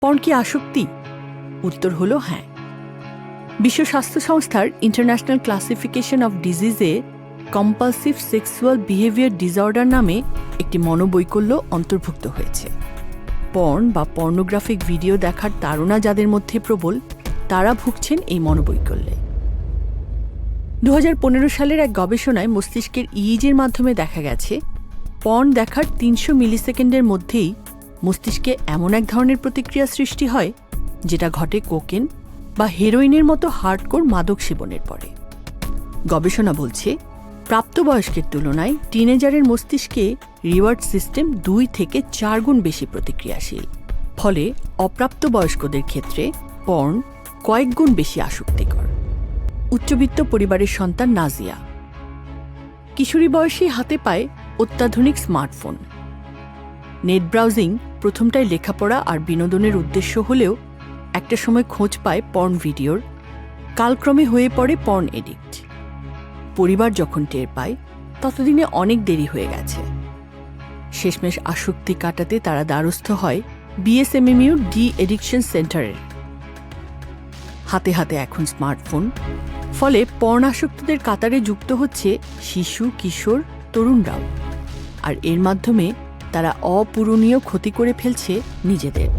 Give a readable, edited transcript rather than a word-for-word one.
Porn কি আসক্তি? উত্তর হলো হ্যাঁ। বিশ্ব স্বাস্থ্য সংস্থার ইন্টারন্যাশনাল ক্লাসিফিকেশন অফ ডিজিজে কম্পালসিভ সেক্সুয়াল বিহেভিয়ার ডিসঅর্ডার নামে একটি মনোবৈকল্য অন্তর্ভুক্ত হয়েছে। পর্ন বা পর্নোগ্রাফিক ভিডিও দেখার তাড়না যাদের মধ্যে প্রবল, তারা ভুগছেন এই মনোবৈকল্যে। 2015 সালের এক গবেষণায় মস্তিষ্কের ইইজির মাধ্যমে দেখা গেছে পর্ন দেখার 300 মিলিসেকেন্ডের মধ্যেই মস্তিষ্কে এমন এক ধরনের প্রতিক্রিয়া সৃষ্টি হয় যেটা ঘটে কোকেন বা হেরোইনের মতো হার্ডকোর মাদক সেবনের পরে। গবেষণা বলছে প্রাপ্তবয়স্কের তুলনায় টিনেজারের মস্তিষ্কে রিওয়ার্ড সিস্টেম 2 থেকে 4 গুণ বেশি প্রতিক্রিয়াশীল। ফলে অপ্রাপ্তবয়স্কদের ক্ষেত্রে পর্ন কয়েক গুণ বেশি আসক্তিকর। উচ্চবিত্ত পরিবারের সন্তান নাজিয়া কিশোরী বয়সী হাতে পায় অত্যাধুনিক স্মার্টফোন। নেট ব্রাউজিং প্রথমটায় লেখাপড়া আর বিনোদনের উদ্দেশ্য হলেও একটা সময় খোঁজ পায় পর্ন ভিডিওর, কালক্রমে হয়ে পড়ে পর্ন এডিক্ট। পরিবার যখন টের পায় ততদিনে অনেক দেরি হয়ে গেছে। শেষমেশ আসক্তি কাটাতে তারা দ্বারস্থ হয় বিএসএমএমইউর ডি এডিকশন সেন্টারের। হাতে হাতে এখন স্মার্টফোন, ফলে পর্ন আসক্তদের কাতারে যুক্ত হচ্ছে শিশু, কিশোর, তরুণরাও। আর এর মাধ্যমে তারা অপূরণীয় ক্ষতি করে ফেলছে নিজেদের।